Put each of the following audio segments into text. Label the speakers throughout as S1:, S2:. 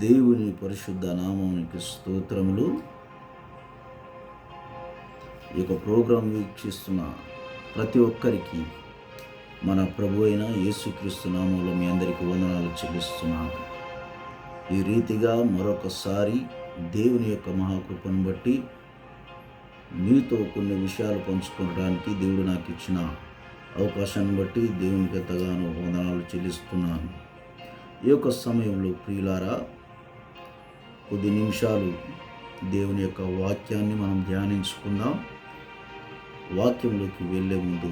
S1: దేవుని పరిశుద్ధ నామానికి స్తోత్రములు. ఈ యొక్క ప్రోగ్రాం వీక్షిస్తున్న ప్రతి ఒక్కరికి మన ప్రభు అయిన యేసుక్రీస్తు నామంలో మీ అందరికీ వందనాలు చెల్లిస్తున్నాను. ఈ రీతిగా మరొకసారి దేవుని యొక్క మహాకృపను బట్టి మీతో కొన్ని విషయాలు పంచుకోవడానికి దేవుడు నాకు ఇచ్చిన అవకాశాన్ని బట్టి దేవునికి ఎంతగానో వందనాలు చెల్లిస్తున్నాను. ఈ యొక్క సమయంలో ప్రియులారా, కొద్ది నిమిషాలు దేవుని యొక్క వాక్యాన్ని మనం ధ్యానించుకుందాం. వాక్యంలోకి వెళ్ళే ముందు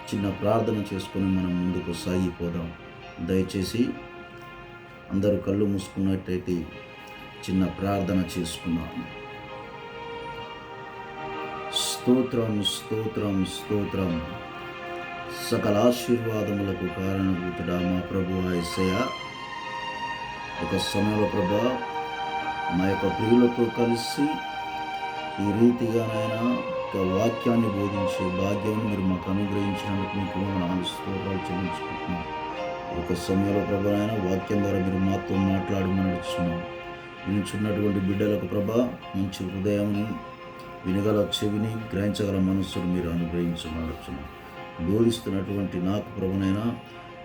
S1: చిన్న ప్రార్థన చేసుకొని మనం ముందుకు సాగిపోదాం. దయచేసి అందరూ కళ్ళు మూసుకున్నట్టయితే చిన్న ప్రార్థన చేసుకుందాం. స్తోత్రం స్తోత్రం స్తోత్రం. సకల ఆశీర్వాదములకు కారణభూతుడా మా ప్రభువా యేసయ్యా, ఒక సమయంలో ప్రభా మా యొక్క ప్రియులతో కలిసి ఈ రీతిగా నాయన ఒక వాక్యాన్ని బోధించే భాగ్యాన్ని మీరు మాకు అనుగ్రహించినందుకు మీకు వందనాలు స్తోత్రాలు చెల్లించుకుంటున్నాం. ఒక సమయంలో ప్రభా నాయన వాక్యం ద్వారా మీరు మాతో మాట్లాడమని నడుచున్నాం. వినుచున్నటువంటి బిడ్డలకు ప్రభా మంచి హృదయాన్ని, వినగల చెవిని, గ్రహించగల మనస్సును మీరు అనుగ్రహించమనొచ్చున్నాం. బోధిస్తున్నటువంటి నాకు ప్రభునైనా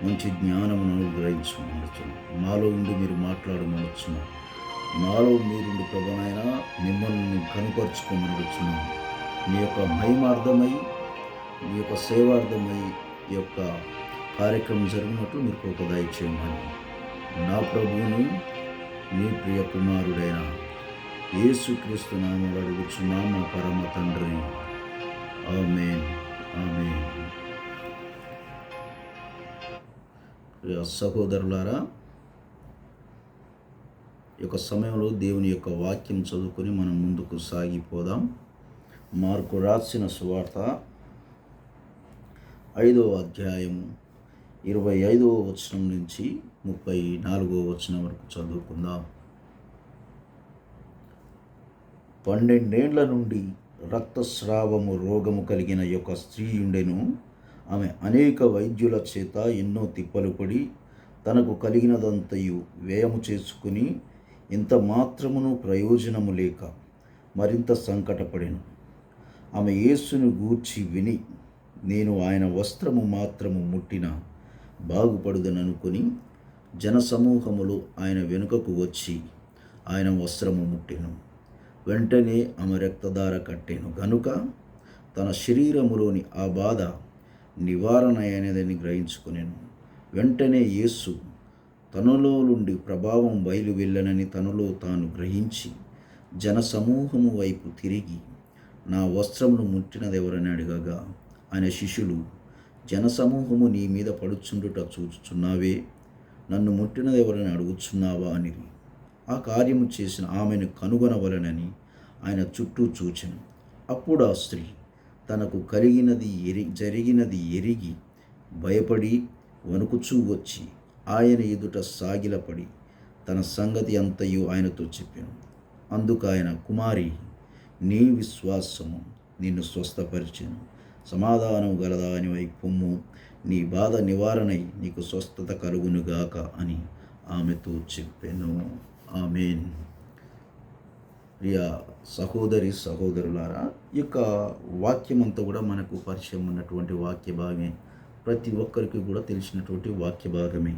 S1: మంచి జ్ఞానమును అనుగ్రహించమనొచ్చున్నాం. మాలో ఉండి మీరు మాట్లాడమనొచ్చున్నాం. నాలో మీరుండి ప్రభునైనా మిమ్మల్ని కనుపరుచుకోమనొచ్చున్నాం. మీ యొక్క మహిమార్థమై, మీ యొక్క సేవార్థమై ఈ యొక్క కార్యక్రమం జరిగినట్లు మీరు కృప దయచేయమని నా ప్రభువుని మీ ప్రియ కుమారుడైన యేసుక్రీస్తు నామములో అడుగుచున్నాం మా పరమ తండ్రి. ఆమేన్ ఆమేన్. సహోదరులారా, ఈ యొక్క సమయంలో దేవుని యొక్క వాక్యం చదువుకొని మనం ముందుకు సాగిపోదాం. మార్కు రాసిన సువార్త 5వ అధ్యాయము 25వ వచనం నుంచి 34వ వచనం వరకు చదువుకుందాం. 12 ఏండ్ల నుండి రక్తస్రావము రోగము కలిగిన యొక్క స్త్రీ ఉండెను. ఆమె అనేక వైద్యుల చేత ఎన్నో తిప్పలు పడి తనకు కలిగినదంతయు వ్యయము చేసుకుని ఇంత మాత్రమును ప్రయోజనము లేక మరింత సంకటపడెను. ఆమె యేసును గూర్చి విని, నేను ఆయన వస్త్రము మాత్రము ముట్టిన బాగుపడుదననుకొని జనసమూహములు ఆయన వెనుకకు వచ్చి ఆయన వస్త్రము ముట్టెను. వెంటనే ఆమె రక్తధార కట్టెను గనుక తన శరీరములోని ఆ బాధ నివారణ అయినదని గ్రహించుకొనెను. వెంటనే యేసు తనలో నుండి ప్రభావం బయలు వెళ్ళనని తనలో తాను గ్రహించి జనసమూహము వైపు తిరిగి, నా వస్త్రమును ముట్టినదెవరని అడగగా, ఆయన శిష్యులు, జనసమూహము నీ మీద పడుచుండుట చూచుచున్నావే, నన్ను ముట్టినదెవరని అడుగుచున్నావా అని ఆ కార్యము చేసిన ఆమెను కనుగొనవలనని ఆయన చుట్టూ చూచెను. అప్పుడు ఆ స్త్రీ తనకు జరిగినది ఎరిగి భయపడి వణుకుచూ వచ్చి ఆయన ఎదుట సాగిలపడి తన సంగతి అంతయు ఆయనతో చెప్పాను. అందుకు ఆయన, కుమారి, నీ విశ్వాసము నిన్ను స్వస్థపరిచెను, సమాధానం గలదానివై పొమ్ము, నీ బాధ నివారణై నీకు స్వస్థత కలుగునుగాక అని ఆమెతో చెప్పాను. ఆమేన్. ప్రియ సహోదరి సహోదరులారా, ఈ యొక్క వాక్యం అంతా కూడా మనకు పరిచయం ఉన్నటువంటి వాక్య భాగమే. ప్రతి ఒక్కరికి కూడా తెలిసినటువంటి వాక్య భాగమే.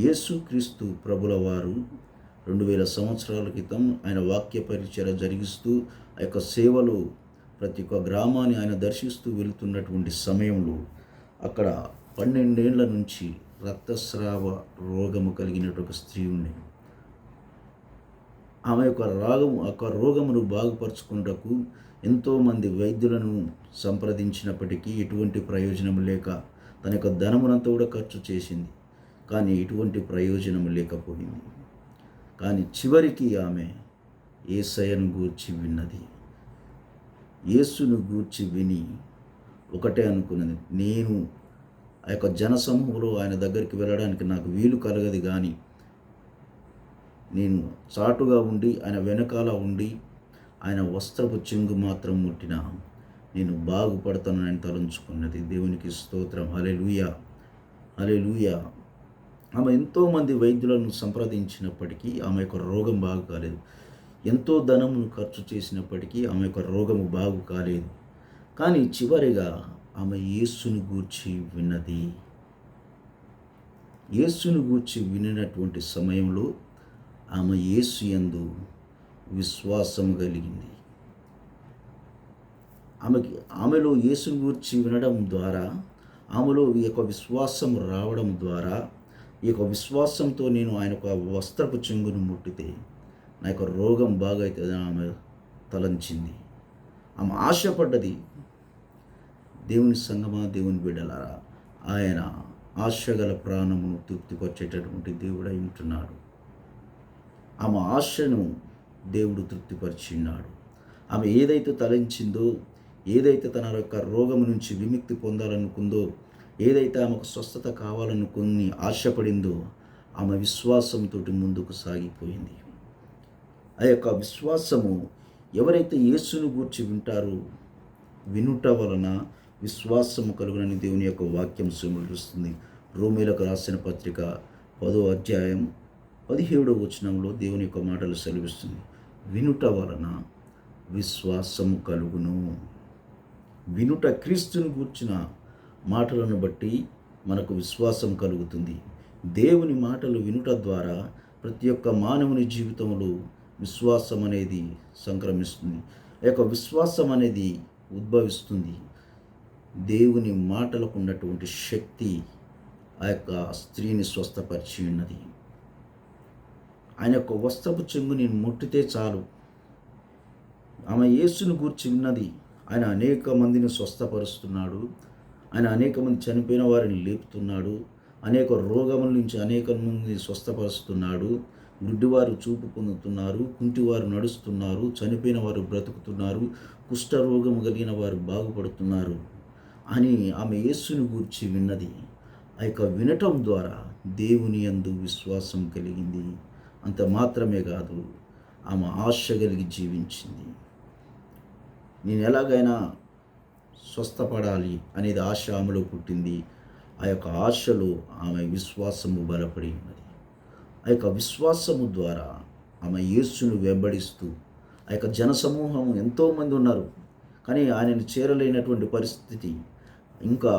S1: యేసుక్రీస్తు ప్రభుల వారు 2000 సంవత్సరాల క్రితం ఆయన వాక్య పరిచర్య జరిగిస్తూ ఆ యొక్క సేవలో ప్రతి ఒక్క గ్రామాన్ని ఆయన దర్శిస్తూ వెళుతున్నటువంటి సమయంలో అక్కడ 12 ఏండ్ల నుంచి రక్తస్రావ రోగము కలిగినటువంటి ఒక స్త్రీ ఉండేది. ఆమె యొక్క రోగమును బాగుపరుచుకున్నటకు ఎంతోమంది వైద్యులను సంప్రదించినప్పటికీ ఎటువంటి ప్రయోజనం లేక తన యొక్క ధనమునంతా కూడా ఖర్చు చేసింది. కానీ ఎటువంటి ప్రయోజనం లేకపోయింది. కానీ చివరికి ఆమె యేసయ్యను గూర్చి విన్నది. యేసును గూర్చి విని ఒకటే అనుకున్నది, నేను ఆ యొక్క జనసమూహంలో ఆయన దగ్గరికి వెళ్ళడానికి నాకు వీలు కలగదు, కానీ నేను చాటుగా ఉండి ఆయన వెనకాల ఉండి ఆయన వస్త్రపు చెంగు మాత్రం ముట్టిన నేను బాగుపడతానని తలంచుకున్నది. దేవునికి స్తోత్రం. హల్లెలూయా హల్లెలూయా. ఆమె ఎంతోమంది వైద్యులను సంప్రదించినప్పటికీ ఆమె యొక్క రోగం బాగు కాలేదు. ఎంతో ధనమును ఖర్చు చేసినప్పటికీ ఆమె యొక్క రోగము బాగు కాలేదు. కానీ చివరిగా ఆమె యేసుని గూర్చి విన్నది. యేసుని గూర్చి వినినటువంటి సమయంలో ఆమె యేసు యందు విశ్వాసం కలిగింది. ఆమెలో యేసుని గూర్చి వినడం ద్వారా, ఆమెలో ఈ యొక్క విశ్వాసం రావడం ద్వారా, ఈ యొక్క విశ్వాసంతో నేను ఆయన యొక్క వస్త్రపు చెంగును ముట్టితే నా యొక్క రోగం బాగవుతుందని ఆమె తలంచింది. ఆమె ఆశపడ్డది. దేవుని సంగమా, దేవుని బిడ్డలారా, ఆయన ఆశగల ప్రాణమును తృప్తిపరిచేటటువంటి దేవుడై ఉంటున్నాడు. ఆమె ఆశను దేవుడు తృప్తిపరిచిన్నాడు. ఆమె ఏదైతే తలంచిందో, ఏదైతే తన యొక్క రోగం నుంచి విముక్తి పొందాలనుకుందో, ఏదైతే ఆమెకు స్వస్థత కావాలనుకుని ఆశపడిందో, ఆమె విశ్వాసంతో ముందుకు సాగిపోయింది. ఆ యొక్క విశ్వాసము ఎవరైతే యేసును గూర్చి వింటారో, వినుట వలన విశ్వాసము కలుగునని దేవుని యొక్క వాక్యం సెలవిస్తుంది. రోమీలకు రాసిన పత్రిక 10వ అధ్యాయం 17వ వచనంలో దేవుని యొక్క మాటలు సెలవిస్తుంది. వినుట వలన విశ్వాసము కలుగును. వినుట, క్రీస్తుని గూర్చిన మాటలను బట్టి మనకు విశ్వాసం కలుగుతుంది. దేవుని మాటలు వినుట ద్వారా ప్రతి ఒక్క మానవుని జీవితంలో విశ్వాసం అనేది సంక్రమిస్తుంది. ఆ యొక్క విశ్వాసం అనేది ఉద్భవిస్తుంది. దేవుని మాటలకు ఉన్నటువంటి శక్తి ఆ యొక్క స్త్రీని స్వస్థపరిచి ఉన్నది. ఆయన యొక్క వస్త్రపు చెంగుని ముట్టితే చాలు. ఆమె యేసుని గూర్చి విన్నది. ఆయన అనేక మందిని స్వస్థపరుస్తున్నాడు. ఆయన అనేక మంది చనిపోయిన వారిని లేపుతున్నాడు. అనేక రోగముల నుంచి అనేక మంది స్వస్థపరుస్తున్నాడు. గుడ్డివారు చూపు పొందుతున్నారు, కుంటివారు నడుస్తున్నారు, చనిపోయిన వారు బ్రతుకుతున్నారు, కుష్ఠరోగము కలిగిన వారు బాగుపడుతున్నారు అని ఆమె యేసుని గూర్చి విన్నది. ఆ యొక్క వినటం ద్వారా దేవుని యందు విశ్వాసం కలిగింది. అంత మాత్రమే కాదు, ఆమె ఆశ కలిగి జీవించింది. నేను ఎలాగైనా స్వస్థపడాలి అనేది ఆశ ఆమెలో పుట్టింది. ఆ యొక్క ఆశలో ఆమె విశ్వాసము బలపడి ఉన్నది. ఆ యొక్క విశ్వాసము ద్వారా ఆమె యేసును వెంబడిస్తూ, ఆ యొక్క జనసమూహం ఎంతోమంది ఉన్నారు, కానీ ఆయనను చేరలేనటువంటి పరిస్థితి. ఇంకా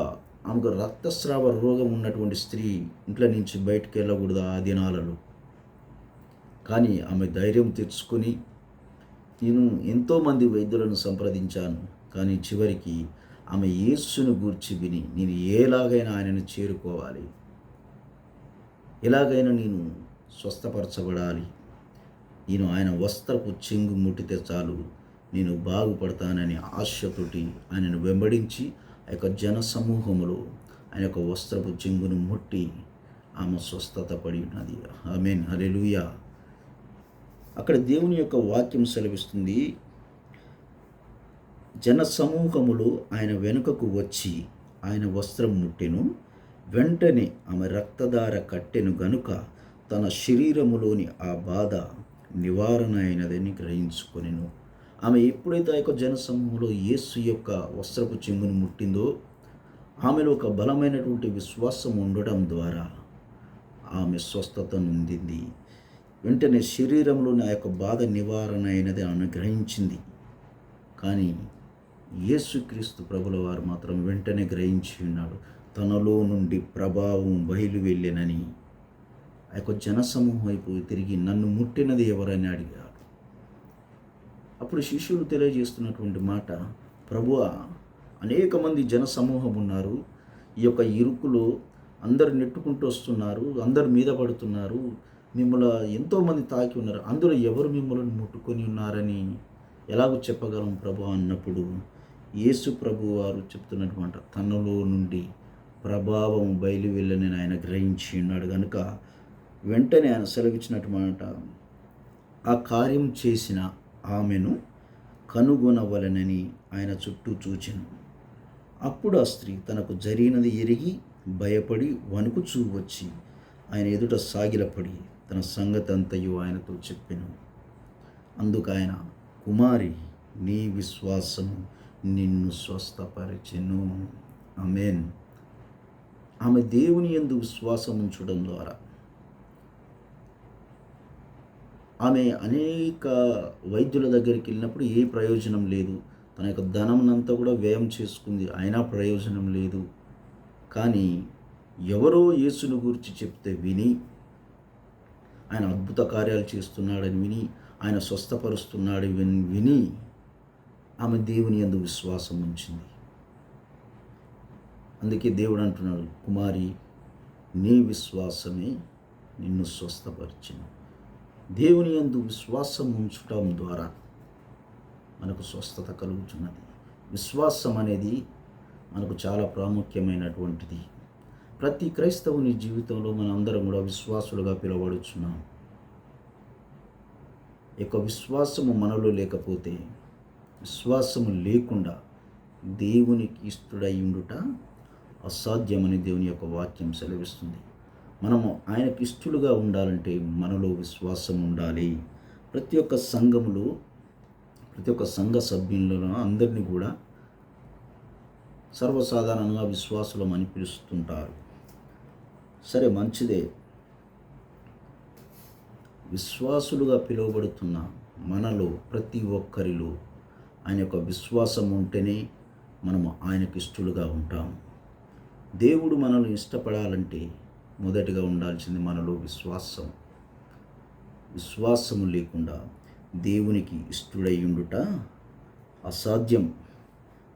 S1: ఆమెకు రక్తస్రావ రోగం ఉన్నటువంటి స్త్రీ ఇంట్లో నుంచి బయటకు వెళ్ళకూడదు ఆ దినాలలో. కానీ ఆమె ధైర్యం తెచ్చుకొని, నేను ఎంతోమంది వైద్యులను సంప్రదించాను, కానీ చివరికి ఆమె యేసును గూర్చి విని, నేను ఎలాగైనా ఆయనను చేరుకోవాలి, ఎలాగైనా నేను స్వస్థపరచబడాలి, నేను ఆయన వస్త్రపు చెంగు ముట్టితే చాలు నేను బాగుపడతానని ఆశతోటి ఆయనను వెంబడించి ఆ యొక్క జన సమూహములో ఆయన యొక్క వస్త్రపు చెంగును ముట్టి ఆమె స్వస్థత పడి ఉన్నది. ఆమేన్, హల్లెలూయా. అక్కడ దేవుని యొక్క వాక్యం సెలవిస్తుంది, జన సమూహములు ఆయన వెనుకకు వచ్చి ఆయన వస్త్రం ముట్టెను. వెంటనే ఆమె రక్తధార కట్టెను గనుక తన శరీరములోని ఆ బాధ నివారణ అయినదని గ్రహించుకొనెను. ఆమె ఎప్పుడైతే ఆ యొక్క జనసమూహంలో యేసు యొక్క వస్త్రపు చెంగును ముట్టిందో, ఆమెలో ఒక బలమైనటువంటి విశ్వాసం ఉండడం ద్వారా ఆమె స్వస్థత నొందింది. వెంటనే శరీరంలోని ఆ యొక్క బాధ నివారణ అయినది ఆమె గ్రహించింది. కానీ యేసుక్రీస్తు ప్రభుల వారు మాత్రం వెంటనే గ్రహించి ఉన్నాడు. తనలో నుండి ప్రభావం బయలు వెళ్ళెనని ఆ యొక్క జనసమూహం వైపు తిరిగి నన్ను ముట్టినది ఎవరని అడిగాడు. అప్పుడు శిష్యులు తెలియజేస్తున్నటువంటి మాట, ప్రభువా, అనేక మంది జనసమూహం ఉన్నారు, ఈ యొక్క ఇరుకులో అందరు నెట్టుకుంటూ వస్తున్నారు, అందరు మీద పడుతున్నారు, మిమ్మల్ని ఎంతోమంది తాకి ఉన్నారు, అందులో ఎవరు మిమ్మల్ని ముట్టుకొని ఉన్నారని ఎలాగో చెప్పగలం ప్రభు అన్నప్పుడు యేసు ప్రభు వారు చెప్తున్నటువంటి తనలో నుండి ప్రభావం బయలు వెళ్ళని ఆయన గ్రహించి ఉన్నాడు కనుక వెంటనే ఆయన సెలవిచ్చినట్టు మాట, ఆ కార్యం చేసిన ఆమెను కనుగొనవలనని ఆయన చుట్టూ చూచెను. అప్పుడు ఆ స్త్రీ తనకు జరిగినది ఎరిగి భయపడి వణుకుచూ వచ్చి ఆయన ఎదుట సాగిలపడి తన సంగతి అంతయు ఆయనతో చెప్పెను. అందుకు ఆయన, కుమారి, నీ విశ్వాసము నిన్ను స్వస్థపరిచెను. ఆమేన్. ఆమె దేవుని యందు విశ్వాసం ఉంచడం ద్వారా ఆమె అనేక వైద్యుల దగ్గరికి వెళ్ళినప్పుడు ఏ ప్రయోజనం లేదు. తన యొక్క ధనంనంతా కూడా వ్యయం చేసుకుంది, అయినా ప్రయోజనం లేదు. కానీ ఎవరో యేసును గురించి చెప్తే విని, ఆయన అద్భుత కార్యాలు చేస్తున్నాడని విని, ఆయన స్వస్థపరుస్తున్నాడు విని ఆమె దేవుని యందు విశ్వాసం ఉంచింది. అందుకే దేవుడు అంటున్నాడు, కుమారి, నీ విశ్వాసమే నిన్ను స్వస్థపరిచింది. దేవుని యందు విశ్వాసం ఉంచటం ద్వారా మనకు స్వస్థత కలుగుతున్నది. విశ్వాసం అనేది మనకు చాలా ప్రాముఖ్యమైనటువంటిది. ప్రతి క్రైస్తవుని జీవితంలో మనందరం కూడా విశ్వాసులుగా పిలువబడుచున్నాం. యొక్క విశ్వాసము మనలో లేకపోతే, విశ్వాసము లేకుండా దేవునికి ఇష్టడై ఉండుట అసాధ్యమని దేవుని యొక్క వాక్యం సెలవిస్తుంది. మనము ఆయనకి ఇష్టలుగా ఉండాలంటే మనలో విశ్వాసం ఉండాలి. ప్రతి ఒక్క సంఘములో, ప్రతి ఒక్క సంఘ సభ్యులను అందరినీ కూడా సర్వసాధారణంగా విశ్వాసులమని పిలుస్తుంటారు. సరే, మంచిదే. విశ్వాసులుగా పిలువబడుతున్న మనలో ప్రతి ఒక్కరిలో ఆయన యొక్క విశ్వాసం ఉంటేనే మనము ఆయనకి ఇష్టలుగా ఉంటాము. దేవుడు మనల్ని ఇష్టపడాలంటే మొదటిగా ఉండాల్సింది మనలో విశ్వాసం. విశ్వాసము లేకుండా దేవునికి ఇష్టడై ఉండుట అసాధ్యం.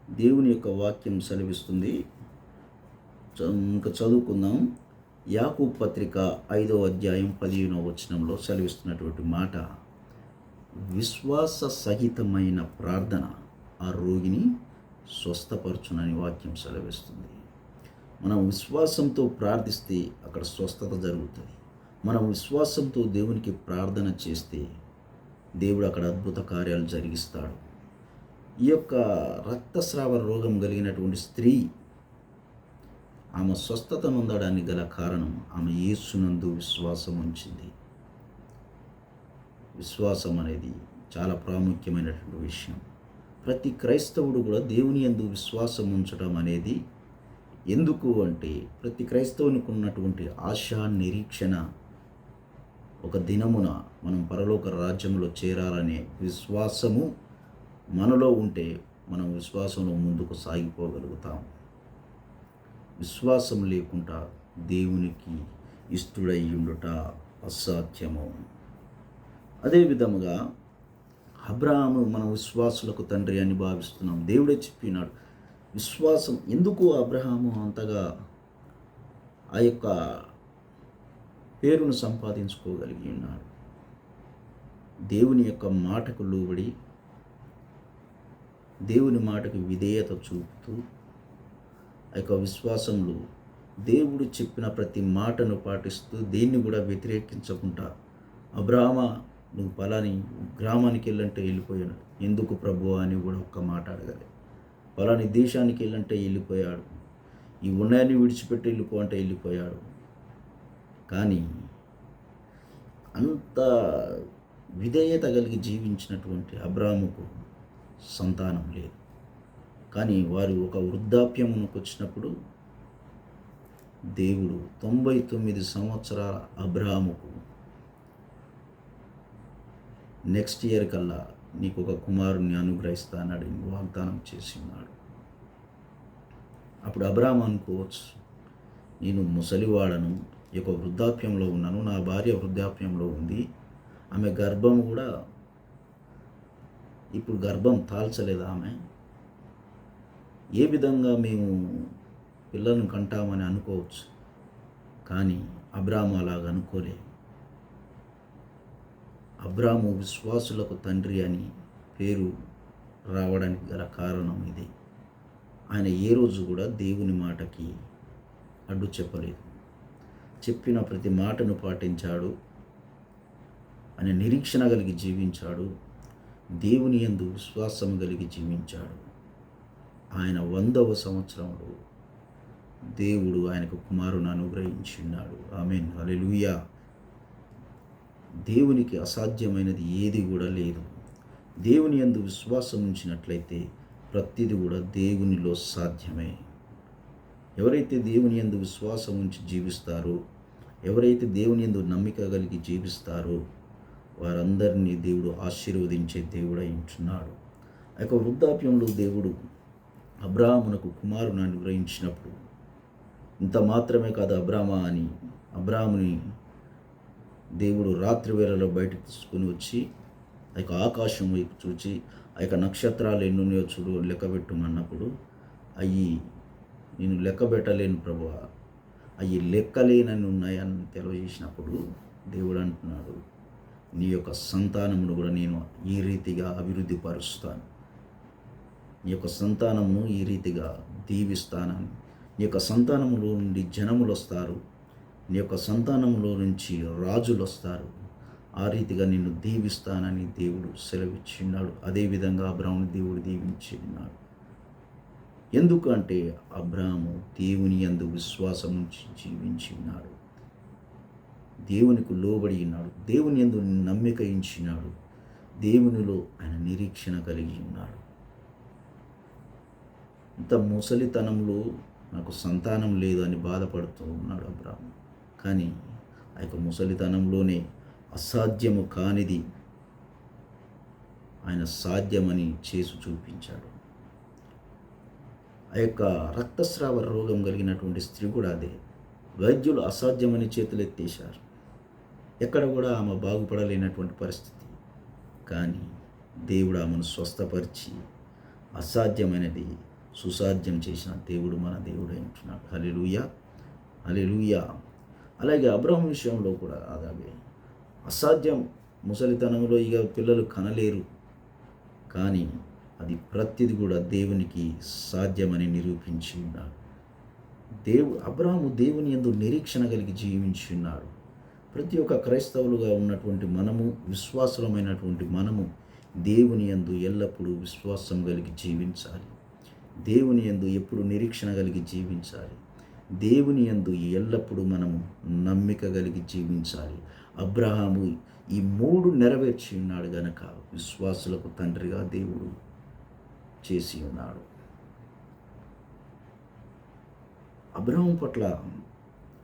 S1: దేవుని యొక్క వాక్యం సెలవిస్తుంది. ఇంకా చదువుకుందాం. యాకోబు పత్రిక 5వ అధ్యాయం 15వ వచనంలో సెలవిస్తున్నటువంటి మాట, విశ్వాస సహితమైన ప్రార్థన ఆ రోగిని స్వస్థపరచునని వాక్యం సెలవిస్తుంది. మనం విశ్వాసంతో ప్రార్థిస్తే అక్కడ స్వస్థత జరుగుతుంది. మనం విశ్వాసంతో దేవునికి ప్రార్థన చేస్తే దేవుడు అక్కడ అద్భుత కార్యాలు జరిగిస్తాడు. ఈ యొక్క రక్తస్రావ రోగం కలిగినటువంటి స్త్రీ, ఆమె స్వస్థత పొందడానికి గల కారణం ఆమె యేసునందు విశ్వాసం ఉంచింది. విశ్వాసం అనేది చాలా ప్రాముఖ్యమైనటువంటి విషయం. ప్రతి క్రైస్తవుడు కూడా దేవుని యందు విశ్వాసం ఉంచడం అనేది ఎందుకు అంటే, ప్రతి క్రైస్తవునికి ఉన్నటువంటి ఆశ, నిరీక్షణ ఒక దినమున మనం పరలోక రాజ్యంలో చేరాలనే విశ్వాసము మనలో ఉంటే మనం విశ్వాసంలో ముందుకు సాగిపోగలుగుతాం. విశ్వాసం లేకుండా దేవునికి ఇష్టడై ఉండుట అసాధ్యము. అదే విధముగా అబ్రహాము మన విశ్వాసులకు తండ్రి అని భావిస్తున్నాం. దేవుడే చెప్పినాడు. విశ్వాసం ఎందుకు అబ్రహాము అంతగా ఆ యొక్క పేరును సంపాదించుకోగలిగి ఉన్నాడు? దేవుని యొక్క మాటకు లోబడి, దేవుని మాటకు విధేయత చూపుతూ, ఆ యొక్క విశ్వాసంలో దేవుడు చెప్పిన ప్రతి మాటను పాటిస్తూ, దేన్ని కూడా వ్యతిరేకించకుండా, అబ్రహామా నువ్వు పలాని గ్రామానికి వెళ్ళంటే వెళ్ళిపోయాడు. ఎందుకు ప్రభువా అని కూడా ఒక్క మాట అడగలే. పలాని దేశానికి వెళ్ళంటే వెళ్ళిపోయాడు. ఈ ఉన్నాయని విడిచిపెట్టి వెళ్ళిపో అంటే వెళ్ళిపోయాడు. కానీ అంత విధేయత కలిగి జీవించినటువంటి అబ్రాహాముకు సంతానం లేదు. కానీ వారు ఒక వృద్ధాప్యమునకు వచ్చినప్పుడు దేవుడు 99 సంవత్సరాల అబ్రాహాముకు నెక్స్ట్ ఇయర్ కల్లా నీకు ఒక కుమారుని అనుగ్రహిస్తానని వాగ్దానం చేసి ఉన్నాడు. అప్పుడు అబ్రాహాము అనుకోవచ్చు, నేను ముసలివాడను, ఈ యొక్క వృద్ధాప్యంలో ఉన్నాను, నా భార్య వృద్ధాప్యంలో ఉంది, ఆమె గర్భం కూడా ఇప్పుడు గర్భం తాల్చలేదు, ఆమె ఏ విధంగా మేము పిల్లలను కంటామని అనుకోవచ్చు. కానీ అబ్రాహాము అలాగ అనుకోలే. అబ్రాహాము విశ్వాసులకు తండ్రి అని పేరు రావడానికి గల కారణం ఇది. ఆయన ఏ రోజు కూడా దేవుని మాటకి అడ్డు చెప్పలేదు. చెప్పిన ప్రతి మాటను పాటించాడు. ఆయన నిరీక్షణ కలిగి జీవించాడు. దేవుని యందు విశ్వాసం కలిగి జీవించాడు. ఆయన 100వ సంవత్సరంలో దేవుడు ఆయనకు కుమారుని అనుగ్రహించినాడు. ఆమేన్, హల్లెలూయా. దేవునికి అసాధ్యమైనది ఏది కూడా లేదు. దేవుని యందు విశ్వాసం ఉంచినట్లయితే ప్రతిది కూడా దేవునిలో సాధ్యమే. ఎవరైతే దేవుని యందు విశ్వాసం ఉంచి జీవిస్తారో, ఎవరైతే దేవుని యందు నమ్మిక కలిగి జీవిస్తారో వారందరినీ దేవుడు ఆశీర్వదించే దేవుడై ఉంటున్నాడు. ఆ యొక్క వృద్ధాప్యంలో దేవుడు అబ్రాహామునకు కుమారుని అనుగ్రహించినప్పుడు ఇంత మాత్రమే కాదు, అబ్రాహాముని దేవుడు రాత్రి వేళలో బయటకు తీసుకొని వచ్చి ఆ యొక్క ఆకాశం వైపు చూచి ఆ యొక్క నక్షత్రాలు ఎన్నున్నాయో చూడు లెక్కబెట్టమన్నప్పుడు అవి నేను లెక్క పెట్టలేను ప్రభువా, అవి లెక్కలేనని ఉన్నాయని తెలియజేసినప్పుడు దేవుడు అంటున్నాడు, నీ యొక్క సంతానమును కూడా నేను ఈ రీతిగా అభివృద్ధి పరుస్తాను, నీ యొక్క సంతానమును ఈ రీతిగా దీవిస్తానని, నీ యొక్క సంతానములో నుండి జనములు వస్తారు, నీ యొక్క సంతానంలో నుంచి రాజులు వస్తారు, ఆ రీతిగా నిన్ను దీవిస్తానని దేవుడు సెలవిచ్చిన్నాడు. అదేవిధంగా అబ్రాహామును దేవుడు దీవించి ఉన్నాడు. ఎందుకంటే అబ్రాహాము దేవుని యందు విశ్వాసం ఉంచి జీవించి ఉన్నాడు, దేవునికి లోబడి ఉన్నాడు, దేవుని యందు నమ్మిక ఉంచినాడు, దేవునిలో ఆయన నిరీక్షణ కలిగి ఉన్నాడు. ఇంత ముసలితనంలో నాకు సంతానం లేదు అని బాధపడుతూ ఉన్నాడు అబ్రాహాము. కానీ ఆ యొక్క ముసలితనంలోనే అసాధ్యము కానిది ఆయన సాధ్యమని చేసి చూపించాడు. ఆ యొక్క రక్తస్రావ రోగం కలిగినటువంటి స్త్రీ కూడా అదే. వైద్యులు అసాధ్యమని చేతులెత్తేశారు, ఎక్కడ కూడా ఆమె బాగుపడలేనటువంటి పరిస్థితి. కానీ దేవుడు ఆమెను స్వస్థపరిచి అసాధ్యమైనది సుసాధ్యం చేసిన దేవుడు మన దేవుడు అంటున్నాడు. హల్లెలూయా, హల్లెలూయా. అలాగే అబ్రాహాము విషయంలో కూడా అలాగే అసాధ్యం, ముసలితనంలో ఇక పిల్లలు కనలేరు, కానీ అది ప్రతిది కూడా దేవునికి సాధ్యమని నిరూపించి ఉన్నాడు. అబ్రాహాము దేవుని యందు నిరీక్షణ కలిగి జీవించి ఉన్నాడు. ప్రతి ఒక్క క్రైస్తవులుగా ఉన్నటువంటి మనము, విశ్వాసులమైనటువంటి మనము దేవుని యందు ఎల్లప్పుడూ విశ్వాసం కలిగి జీవించాలి. దేవుని యందు ఎప్పుడు నిరీక్షణ కలిగి జీవించాలి. దేవుని యందు ఎల్లప్పుడూ మనము నమ్మిక కలిగి జీవించాలి. అబ్రహాము ఈ 3 నెరవేర్చి ఉన్నాడు గనక విశ్వాసులకు తండ్రిగా దేవుడు చేసి ఉన్నాడు. అబ్రహాము పట్ల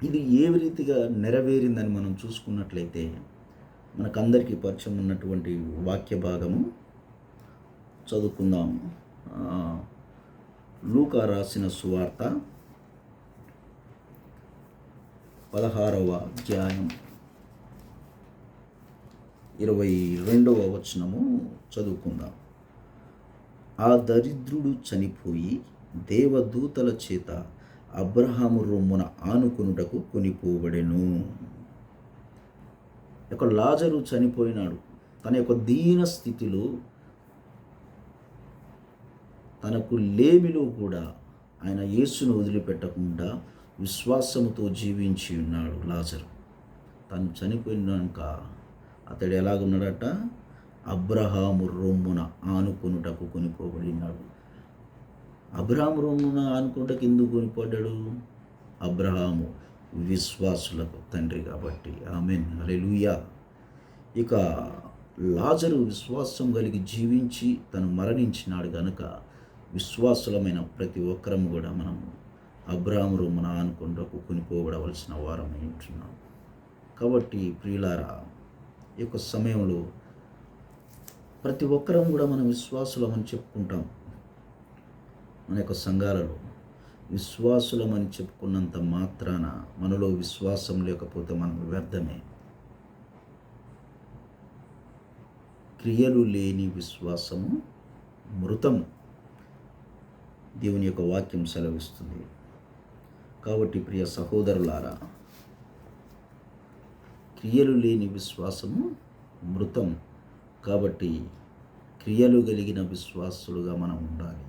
S1: ఇది ఏ రీతిగా నెరవేరిందని మనం చూసుకున్నట్లయితే మనకందరికీ పరిచయం ఉన్నటువంటి వాక్య భాగము చదువుకుందాం. లూకా రాసిన సువార్త 16వ అధ్యాయం 22వ వచనము చదువుకుందాం. ఆ దరిద్రుడు చనిపోయి దేవదూతల చేత అబ్రహాము రొమ్మున ఆనుకొనుటకు కొనిపోబడెను. ఒక లాజరు చనిపోయినాడు. తన యొక్క దీన స్థితిలో, తనకు లేమిలో కూడా ఆయన యేసును వదిలిపెట్టకుండా విశ్వాసముతో జీవించి ఉన్నాడు లాజరు. తను చనిపోయినాక అతడు ఎలాగున్నాడట? అబ్రహాము రొమ్మున ఆనుకొనుటకు కొనిపోబడినాడు. అబ్రహాము రొమ్మున ఆనుకొనుటకు ఎందుకు కొనిపడ్డాడు? అబ్రహాము విశ్వాసులకు తండ్రి కాబట్టి. ఆమేన్, హల్లెలూయా. ఇక లాజరు విశ్వాసం కలిగి జీవించి తను మరణించినాడు గనుక విశ్వాసులమైన ప్రతి ఒక్కరము కూడా మనము అబ్రహాము రొమ్మున ఆనుకొనుటకు కొనిపోబడవలసిన వారమై ఉంటున్నాం. కాబట్టి ప్రియులారా, ఈ యొక్క సమయంలో ప్రతి ఒక్కరం కూడా మనం విశ్వాసులమని చెప్పుకుంటాం. మన యొక్క సంఘాలలో విశ్వాసులమని చెప్పుకున్నంత మాత్రాన మనలో విశ్వాసం లేకపోతే మనం వ్యర్థమే. క్రియలు లేని విశ్వాసము మృతము, దేవుని యొక్క వాక్యం సెలవిస్తుంది. కాబట్టి ప్రియ సహోదరులారా, క్రియలు లేని విశ్వాసము మృతం. కాబట్టి క్రియలు కలిగిన విశ్వాసులుగా మనం ఉండాలి.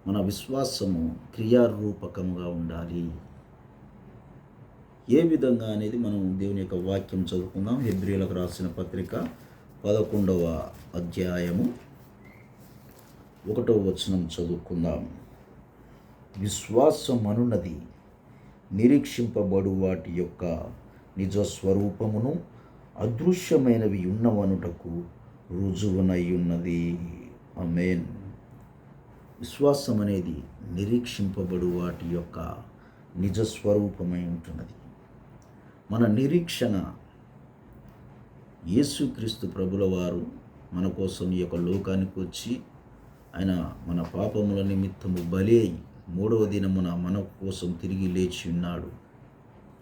S1: మన విశ్వాసము క్రియారూపకముగా ఉండాలి. ఏ విధంగా అనేది మనం దేవుని యొక్క వాక్యం చదువుకుందాం. హెబ్రీయులకు రాసిన పత్రిక 11వ అధ్యాయము 1వ వచనం చదువుకుందాం. విశ్వాసమనున్నది నిరీక్షింపబడు వాటి యొక్క నిజస్వరూపమును, అదృశ్యమైనవి ఉన్నవనుటకు రుజువునై ఉన్నది. ఆమేన్. విశ్వాసం అనేది నిరీక్షింపబడు వాటి యొక్క నిజస్వరూపమై ఉంటున్నది. మన నిరీక్షణ యేసుక్రీస్తు ప్రభుల వారు మన కోసం ఈ యొక్క లోకానికి వచ్చి ఆయన మన పాపముల నిమిత్తము బలి అయి 3వ దినమున మన కోసం తిరిగి లేచి ఉన్నాడు.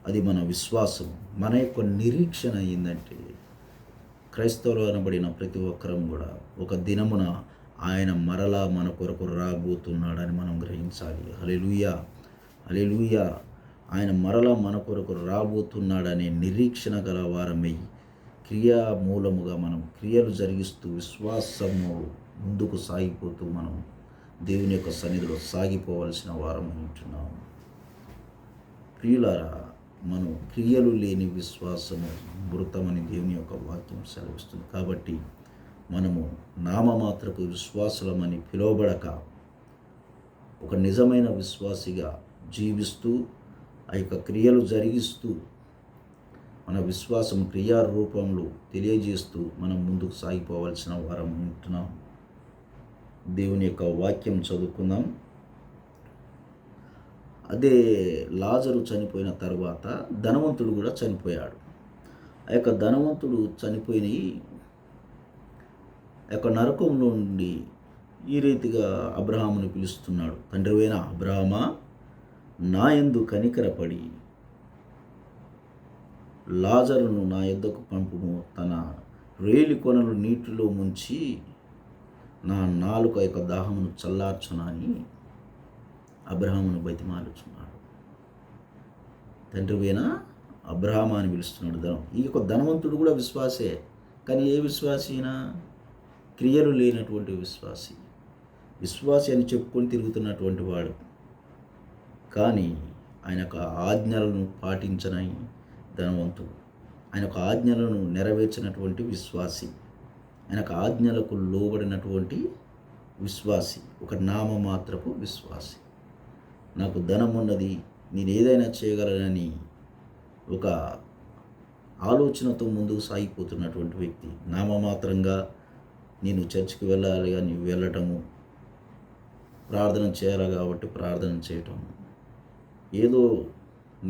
S1: అది మన విశ్వాసం. మన యొక్క నిరీక్షణ ఏంటంటే క్రైస్తవులు అనబడిన ప్రతి ఒక్కరం కూడా ఒక దినమున ఆయన మరలా మన కొరకు రాబోతున్నాడని మనం గ్రహించాలి. హల్లెలూయా, హల్లెలూయా. ఆయన మరలా మన కొరకు రాబోతున్నాడనే నిరీక్షణ గల వారమై క్రియా మూలముగా మనం క్రియలు జరిగిస్తూ విశ్వాసము ముందుకు సాగిపోతూ మనం దేవుని యొక్క సన్నిధిలో సాగిపోవలసిన వారం ఉంటున్నాము. ప్రియులారా, మనం క్రియలు లేని విశ్వాసము మృతమని దేవుని యొక్క వాక్యం సెలవిస్తుంది. కాబట్టి మనము నామమాత్రపు విశ్వాసులమని పిలువబడక ఒక నిజమైన విశ్వాసిగా జీవిస్తూ ఆ యొక్క క్రియలు జరిగిస్తూ మన విశ్వాసం క్రియారూపంలో తెలియజేస్తూ మనం ముందుకు సాగిపోవాల్సిన వారం ఉంటున్నాం. దేవుని యొక్క వాక్యం చదువుకుందాం. అదే లాజరు చనిపోయిన తర్వాత ధనవంతుడు కూడా చనిపోయాడు. ఆ యొక్క ధనవంతుడు చనిపోయిన ఆ యొక్క నరకంలో నుండి ఈ రీతిగా అబ్రహామును పిలుస్తున్నాడు. తండ్రివైన అబ్రహామా, నా యందు కనికరపడి లాజరును నా యొద్దకు పంపుము. తన రేలి కొనలు నీటిలో ముంచి నా నాలుక యొక్క దాహమును చల్లార్చునని అబ్రహామును బతిమాలుచున్నాడు. తండ్రివైన అబ్రహామా అని పిలుస్తున్నాడు. ఈ యొక్క ధనవంతుడు కూడా విశ్వాసే. కానీ ఏ విశ్వాసీనా? క్రియలు లేనటువంటి విశ్వాసి. విశ్వాసి అని చెప్పుకొని తిరుగుతున్నటువంటి వాడు, కానీ ఆయన యొక్క ఆజ్ఞలను పాటించని ధనవంతుడు. ఆయన యొక్క ఆజ్ఞలను నెరవేర్చినటువంటి విశ్వాసి, ఆయన యొక్క ఆజ్ఞలకు లోబడినటువంటి విశ్వాసి, ఒక నామమాత్రపు విశ్వాసి. నాకు ధనం ఉన్నది, నేను ఏదైనా చేయగలనని ఒక ఆలోచనతో ముందుకు సాగిపోతున్నటువంటి వ్యక్తి. నామమాత్రంగా నేను చర్చికి వెళ్ళాలి అని వెళ్ళటము, ప్రార్థన చేయాలి కాబట్టి ప్రార్థన చేయటం, ఏదో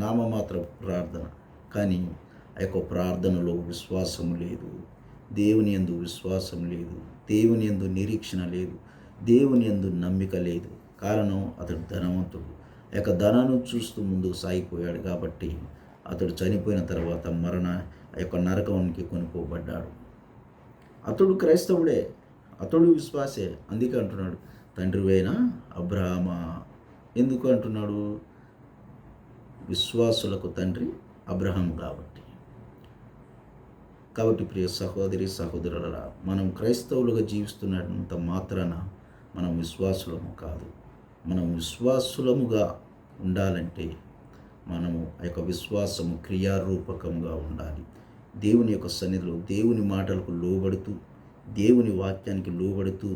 S1: నామమాత్ర ప్రార్థన, కానీ ఆ యొక్క ప్రార్థనలో విశ్వాసం లేదు, దేవుని యందు విశ్వాసం లేదు, దేవుని యందు నిరీక్షణ లేదు, దేవుని యందు నమ్మిక లేదు. కారణం, అతడు ధనవంతుడు. ఆ యొక్క ధనాన్ని చూస్తూ ముందుకు సాగిపోయాడు కాబట్టి అతడు చనిపోయిన తర్వాత ఆ యొక్క నరకానికి కొనుక్కోబడ్డాడు. అతడు క్రైస్తవుడే, అతడు విశ్వాసే. అందుకే అంటున్నాడు, తండ్రివైన అబ్రహామా. ఎందుకు అంటున్నాడు? విశ్వాసులకు తండ్రి అబ్రహాము కాబట్టి ప్రియ సహోదరి సహోదరులరా, మనం క్రైస్తవులుగా జీవిస్తున్నంత మాత్రాన మనం విశ్వాసులము కాదు. మనం విశ్వాసులముగా ఉండాలంటే మనము ఆ యొక్క విశ్వాసము క్రియారూపకంగా ఉండాలి. దేవుని యొక్క సన్నిధిలో దేవుని మాటలకు లోబడుతూ, దేవుని వాక్యానికి లోబడుతూ,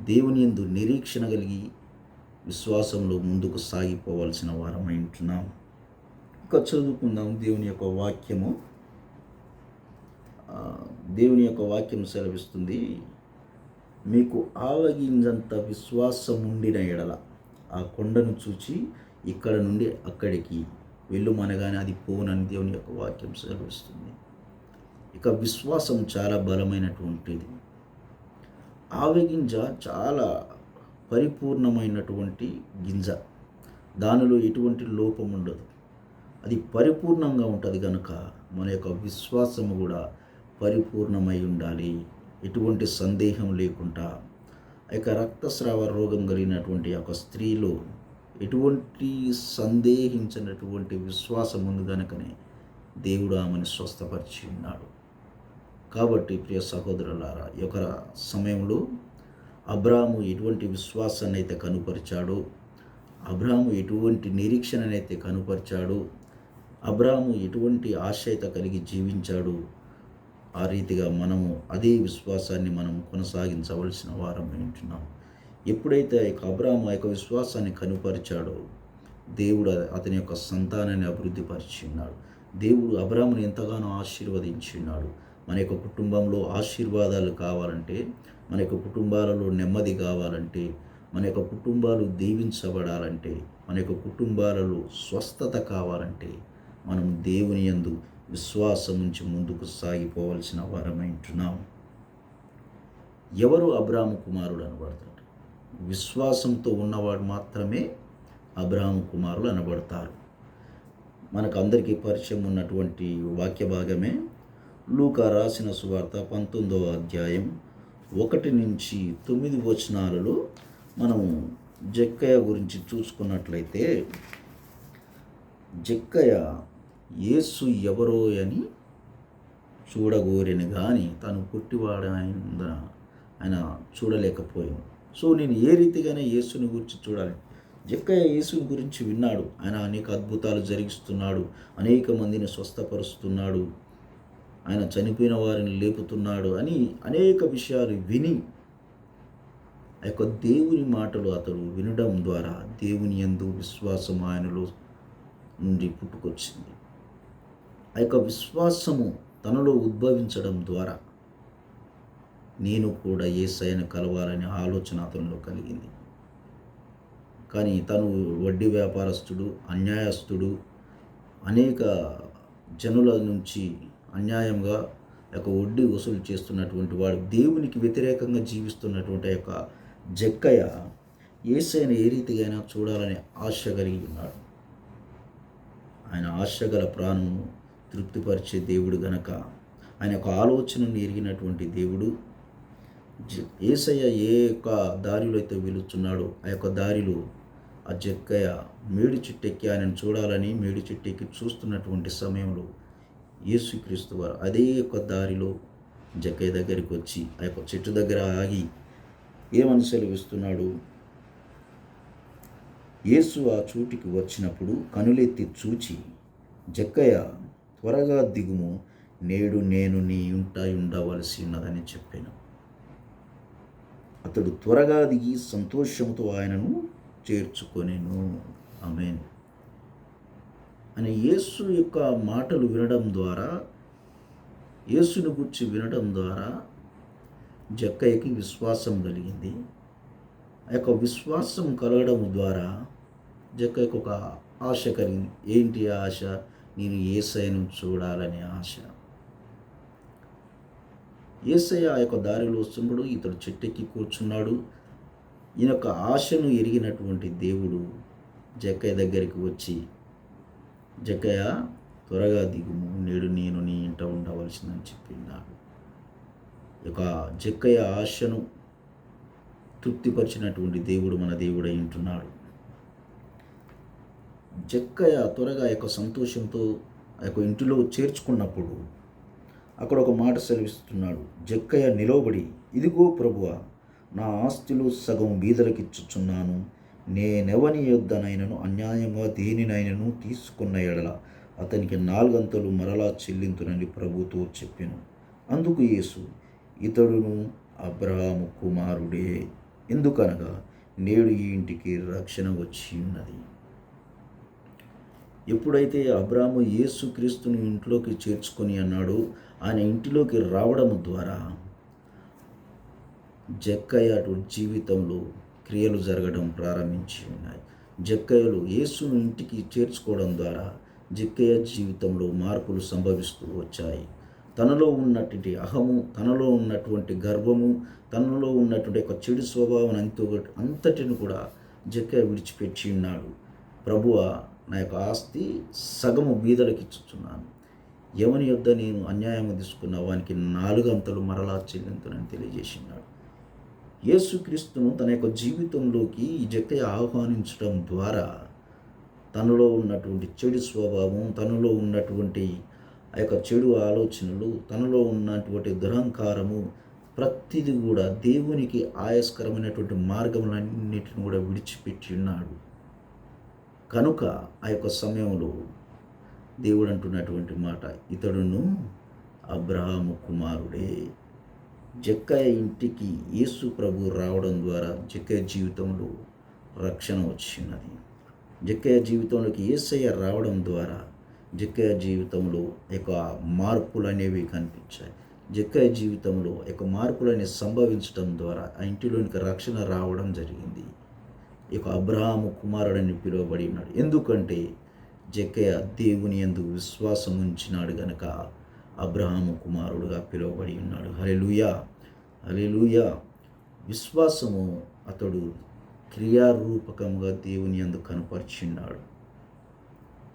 S1: దేవుని యందు నిరీక్షణ కలిగి విశ్వాసంలో ముందుకు సాగిపోవాల్సిన వారమై ఉంటున్నాం. ఇంకా చదువుకుందాం దేవుని యొక్క వాక్యము. దేవుని యొక్క వాక్యం సెలవిస్తుంది, మీకు ఆవగింజంత విశ్వాసం ఉండిన ఎడల ఆ కొండను చూచి ఇక్కడ నుండి అక్కడికి వెళ్ళుమనగానే అది పోనని దేవుని యొక్క వాక్యం సెలవిస్తుంది. ఇక విశ్వాసం చాలా బలమైనటువంటిది. ఆవగింజ చాలా పరిపూర్ణమైనటువంటి గింజ, దానిలో ఎటువంటి లోపం ఉండదు, అది పరిపూర్ణంగా ఉంటుంది. కనుక మన యొక్క విశ్వాసము కూడా పరిపూర్ణమై ఉండాలి, ఎటువంటి సందేహం లేకుండా. ఆ యొక్క రక్తస్రావ రోగం కలిగినటువంటి ఒక స్త్రీలో ఎటువంటి సందేహించినటువంటి విశ్వాసం ఉంది కనుకనే దేవుడు ఆమెను స్వస్థపరిచి ఉన్నాడు. కాబట్టి ప్రియ సహోదరులారా, ఈ యొక్క సమయంలో అబ్రాహాము ఎటువంటి విశ్వాసాన్ని అయితే కనుపరిచాడో, అబ్రాహాము ఎటువంటి నిరీక్షణనైతే కనుపరిచాడో, అబ్రాహాము ఎటువంటి ఆశ అయితే కలిగి జీవించాడు, ఆ రీతిగా మనము అదే విశ్వాసాన్ని మనం కొనసాగించవలసిన వారం ఉంటున్నాం. ఎప్పుడైతే అబ్రాహాము ఆ యొక్క విశ్వాసాన్ని కనుపరిచాడో, దేవుడు అతని యొక్క సంతానాన్ని అభివృద్ధిపరిచి ఉన్నాడు. దేవుడు అబ్రాహామును ఎంతగానో ఆశీర్వదించి ఉన్నాడు. మన యొక్క కుటుంబంలో ఆశీర్వాదాలు కావాలంటే, మన యొక్క కుటుంబాలలో నెమ్మది కావాలంటే, మన యొక్క కుటుంబాలు దీవించబడాలంటే, మన యొక్క కుటుంబాలలో స్వస్థత కావాలంటే మనం దేవుని యందు విశ్వాసం నుంచి ముందుకు సాగిపోవలసిన వారమై ఉంటున్నాం. ఎవరు అబ్రాహాము కుమారుడు అనబడతాడు? విశ్వాసంతో ఉన్నవాడు మాత్రమే అబ్రాహాము కుమారులు అనబడతారు. మనకు అందరికీ పరిచయం ఉన్నటువంటి వాక్య భాగమే లూకా రాసిన సువార్త 19వ అధ్యాయం 1 నుంచి 9 వచనాలలో మనం జక్కయ్య గురించి చూసుకున్నట్లయితే, జక్కయ్య యేసు ఎవరో అని చూడగోరిని కానీ తను పుట్టివాడు ఆయన చూడలేకపోయాను. సో నేను ఏ రీతిగానే యేసుని గురించి చూడాలి. జక్కయ్య యేసుని గురించి విన్నాడు. ఆయన అనేక అద్భుతాలు జరిగిస్తున్నాడు, అనేక మందిని స్వస్థపరుస్తున్నాడు, ఆయన చనిపోయిన వారిని లేపుతున్నాడు అని అనేక విషయాలు విని ఆ యొక్క దేవుని మాటలు అతడు వినడం ద్వారా దేవుని యందు విశ్వాసం ఆయనలో నుండి పుట్టుకొచ్చింది. ఆ యొక్క విశ్వాసము తనలో ఉద్భవించడం ద్వారా నేను కూడా యేసయ్యను కలవాలనే ఆలోచన అతనిలో కలిగింది. కానీ తను వడ్డీ వ్యాపారస్తుడు, అన్యాయస్తుడు, అనేక జనుల నుంచి అన్యాయంగా యొక్క వడ్డీ వసూలు చేస్తున్నటువంటి వాడు, దేవునికి వ్యతిరేకంగా జీవిస్తున్నటువంటి యొక్క జక్కయ్య యేసయ్యను ఏ రీతిగా చూడాలని ఆశ కలిగి ఉన్నాడు. ఆయన ఆశ గల ప్రాణము తృప్తిపరిచే దేవుడు గనక, ఆయన యొక్క ఆలోచనను ఎరిగినటువంటి దేవుడు, యేసయ్య ఏ యొక్క దారిలో అయితే వెళుతున్నాడో ఆ యొక్క దారిలో ఆ జక్కయ్య మేడి చెట్టెక్కి ఆయనను చూడాలని మేడి చెట్టెక్కి చూస్తున్నటువంటి సమయంలో యేసుక్రీస్తు వారు అదే యొక్క దారిలో జక్కయ్య దగ్గరికి వచ్చి ఆ యొక్క చెట్టు దగ్గర ఆగి ఏమని సెలవిస్తున్నాడు? యేసు ఆ చోటికి వచ్చినప్పుడు కనులెత్తి చూచి, జక్కయ్య త్వరగా దిగుము, నేడు నేను నీ ఇంట ఉండవలసి ఉన్నదని చెప్పాను. అతడు త్వరగా దిగి సంతోషంతో ఆయనను చేర్చుకొనెను. ఆమేన్. అని యేసు యొక్క మాటలు వినడం ద్వారా, యేసుని గురించి వినడం ద్వారా జక్కయ్యకి విశ్వాసం కలిగింది. ఆ యొక్క విశ్వాసం కలగడం ద్వారా జక్కయ్యకు ఒక ఆశ కలిగింది. ఏంటి ఆశ? నేను యేసయ్యను చూడాలనే ఆశ. యేసయ్య ఆ యొక్క దారిలో వస్తున్నప్పుడు ఇతడు చెట్టెక్కి కూర్చున్నాడు. ఈయన యొక్క ఆశను ఎరిగినటువంటి దేవుడు జక్కయ్య దగ్గరికి వచ్చి, జక్కయ్య త్వరగా దిగుము, నేడు నేను నీ ఇంట ఉండవలసిందని చెప్పినాడు. ఈ యొక్క జక్కయ్య ఆశను తృప్తిపరిచినటువంటి దేవుడు మన దేవుడై ఉంటున్నాడు. జక్కయ్య త్వరగా యొక్క సంతోషంతో ఆ యొక్క ఇంటిలో చేర్చుకున్నప్పుడు అక్కడ ఒక మాట సెలవిస్తున్నాడు. జక్కయ్య నిలవబడి, ఇదిగో ప్రభువా, నా ఆస్తిలో సగం బీదలకిచ్చుచున్నాను. నేనెవని యొద్దనైనను అన్యాయంగా దేనినైనను తీసుకున్న ఎడల అతనికి 4 అంతలు మరలా చెల్లింతునని ప్రభుతో చెప్పెను. అందుకు యేసు, ఇతడును అబ్రహాము కుమారుడే, ఎందుకనగా నేడు ఈ ఇంటికి రక్షణ వచ్చి ఉన్నది. ఎప్పుడైతే అబ్రాహాము యేసుక్రీస్తుని ఇంట్లోకి చేర్చుకొని అన్నాడో, ఆయన ఇంటిలోకి రావడం ద్వారా జక్కయ్య జీవితంలో క్రియలు జరగడం ప్రారంభించి ఉన్నాయి. జక్కయ్యలు యేసును ఇంటికి చేర్చుకోవడం ద్వారా జక్కయ్య జీవితంలో మార్పులు సంభవిస్తూ వచ్చాయి. తనలో ఉన్నటువంటి అహము, తనలో ఉన్నటువంటి గర్వము, తనలో ఉన్నటువంటి ఒక చెడు స్వభావం అంతటిని కూడా జక్కయ్య విడిచిపెట్టి ఉన్నాడు. ప్రభువా, నా యొక్క ఆస్తి సగము బీదలకు ఇచ్చుచున్నాను. ఎవని యొద్ద నేను అన్యాయము తీసుకున్న వానికి 4 అంతలు మరలా చెల్లింతునని తెలియజేసినాడు. యేసుక్రీస్తును తన యొక్క జీవితంలోకి ఈ జక్కయ్య ఆహ్వానించడం ద్వారా తనలో ఉన్నటువంటి చెడు స్వభావం, తనలో ఉన్నటువంటి ఆ యొక్క చెడు ఆలోచనలు, తనలో ఉన్నటువంటి దురహంకారము, ప్రతిదీ కూడా దేవునికి ఆయాస్కరమైనటువంటి మార్గములన్నిటిని కూడా విడిచిపెట్టి ఉన్నాడు. కనుక ఆ యొక్క సమయంలో దేవుడు అంటున్నటువంటి మాట, ఇతడును అబ్రహాము కుమారుడే. జక్కయ్య ఇంటికి యేసు ప్రభు రావడం ద్వారా జక్కయ్య జీవితంలో రక్షణ వచ్చినది. జక్కయ్య జీవితంలోకి యేసయ్య రావడం ద్వారా జక్కయ్య జీవితంలో యొక్క మార్పులు అనేవి కనిపించాయి. జక్కయ్య జీవితంలో యొక్క మార్పులు అనేవి సంభవించడం ద్వారా ఆ ఇంటిలోనికి రక్షణ రావడం జరిగింది. ఈ యొక్క అబ్రహాము కుమారుడని పిలువబడి ఉన్నాడు. ఎందుకంటే జక్కయ్య దేవుని యందు విశ్వాసం ఉంచినాడు గనక అబ్రహాము కుమారుడుగా పిలువబడి ఉన్నాడు. హల్లెలూయా, హల్లెలూయా. విశ్వాసము అతడు క్రియారూపకంగా దేవుని యందు కనపరిచిన్నాడు.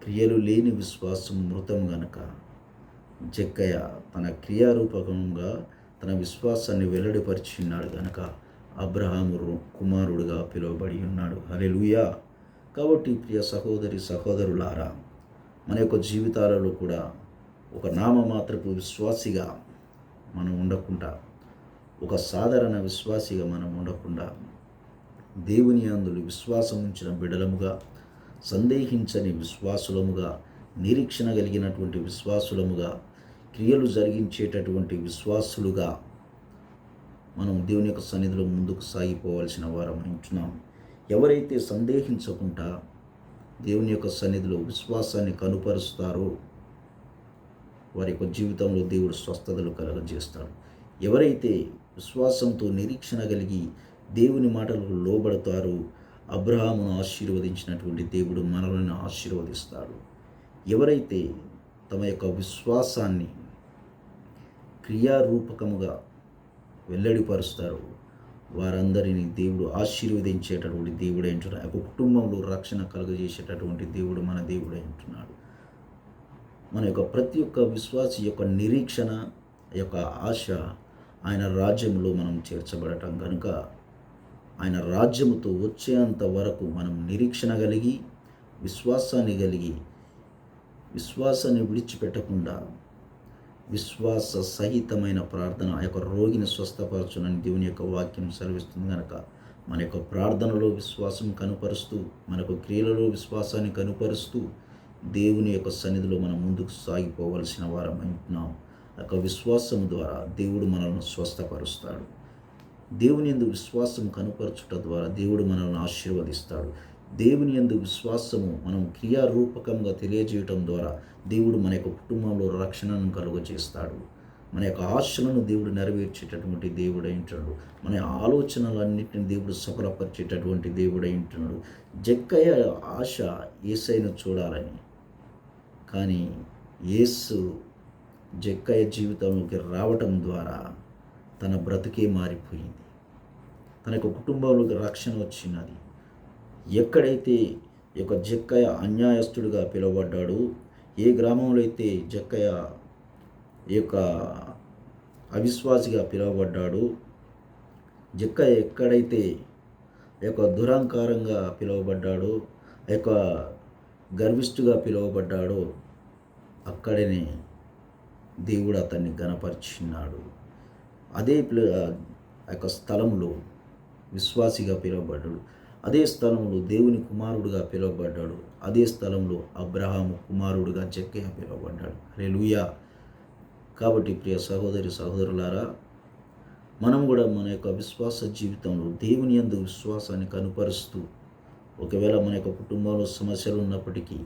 S1: క్రియలు లేని విశ్వాసం మృతం గనక జక్కయ్య తన క్రియారూపకంగా తన విశ్వాసాన్ని వెల్లడిపరిచిన్నాడు గనక అబ్రహాము కుమారుడుగా పిలువబడి ఉన్నాడు. హల్లెలూయా. కాబట్టి ప్రియ సహోదరి సహోదరులారా, మన యొక్క జీవితాలలో కూడా ఒక నామమాత్రపు విశ్వాసిగా మనం ఉండకుండా, ఒక సాధారణ విశ్వాసిగా మనం ఉండకుండా, దేవుని యందు విశ్వాసం ఉంచిన బిడలముగా, సందేహించని విశ్వాసులముగా, నిరీక్షణ కలిగినటువంటి విశ్వాసులముగా, క్రియలు జరిగించేటటువంటి విశ్వాసులుగా మనం దేవుని యొక్క సన్నిధిలో ముందుకు సాగిపోవాల్సిన వారం ఉంటున్నాం. ఎవరైతే సందేహించకుండా దేవుని యొక్క సన్నిధిలో విశ్వాసాన్ని కనుపరుస్తారో వారి యొక్క జీవితంలో దేవుడు స్వస్థతలు కలుగజేస్తాడు. ఎవరైతే విశ్వాసంతో నిరీక్షణ కలిగి దేవుని మాటలకు లోబడతారో అబ్రహామును ఆశీర్వదించినటువంటి దేవుడు మనల్ని ఆశీర్వదిస్తాడు. ఎవరైతే తమ యొక్క విశ్వాసాన్ని క్రియారూపకముగా వెల్లడిపరుస్తారో వారందరినీ దేవుడు ఆశీర్వదించేటటువంటి దేవుడే అంటున్నాడు. ఒక కుటుంబంలో రక్షణ కలుగజేసేటటువంటి దేవుడు మన దేవుడే అంటున్నాడు. మన యొక్క ప్రతి ఒక్క విశ్వాసి యొక్క నిరీక్షణ యొక్క ఆశ ఆయన రాజ్యంలో మనం చేర్చబడటం కనుక ఆయన రాజ్యముతో వచ్చేంత వరకు మనం నిరీక్షణ కలిగి విశ్వాసాన్ని కలిగి విశ్వాసాన్ని విడిచిపెట్టకుండా విశ్వాస సహితమైన ప్రార్థన ఆ యొక్క రోగిని స్వస్థపరచునని దేవుని యొక్క వాక్యం సెలవిస్తుంది కనుక మన యొక్క ప్రార్థనలో విశ్వాసం కనుపరుస్తూ మనకు క్రియలలో విశ్వాసాన్ని కనుపరుస్తూ దేవుని యొక్క సన్నిధిలో మనం ముందుకు సాగిపోవలసిన వారం అంటున్నాం. ఆ యొక్క విశ్వాసం ద్వారా దేవుడు మనల్ని స్వస్థపరుస్తాడు. దేవుని యందు విశ్వాసం కనుపరచుట ద్వారా దేవుడు మనల్ని ఆశీర్వదిస్తాడు. దేవుని యందు విశ్వాసము మనం క్రియారూపకంగా తెలియజేయటం ద్వారా దేవుడు మన యొక్క కుటుంబంలో రక్షణను కలుగజేస్తాడు. మన యొక్క ఆశలను దేవుడు నెరవేర్చేటటువంటి దేవుడై ఉంటున్నాడు. మన ఆలోచనలన్నింటినీ దేవుడు సఫలపరిచేటటువంటి దేవుడై ఉంటున్నాడు. జక్కయ్య ఆశ యేసయ్యను చూడాలని, కానీ యేసు జక్కయ్య జీవితంలోకి రావటం ద్వారా తన బ్రతుకే మారిపోయింది. తన యొక్క కుటుంబంలోకి రక్షణ వచ్చినది. ఎక్కడైతే ఈ యొక్క జక్కయ్య అన్యాయస్తుడిగా పిలువబడ్డాడో, ఏ గ్రామంలో అయితే జక్కయ్య ఈ యొక్క అవిశ్వాసిగా పిలువబడ్డాడో, జక్కయ్య ఎక్కడైతే ఈ యొక్క దురహంకారంగా పిలువబడ్డాడో, ఆ యొక్క గర్విష్ఠుగా పిలువబడ్డాడో అక్కడనే దేవుడు అతన్ని ఘనపరిచినాడు. అదే ఆ యొక్క స్థలంలో విశ్వాసిగా పిలువబడ్డాడు. అదే స్థలంలో దేవుని కుమారుడుగా పిలువబడ్డాడు. అదే స్థలంలో అబ్రహాము కుమారుడుగా జక్కయ్య పిలువబడ్డాడు. హల్లెలూయా. కాబట్టి ప్రియ సహోదరి సహోదరులారా, మనం కూడా మన యొక్క విశ్వాస జీవితంలో దేవుని యందు విశ్వాసాన్ని కనుపరుస్తూ, ఒకవేళ మన యొక్క కుటుంబంలో సమస్యలు ఉన్నప్పటికీ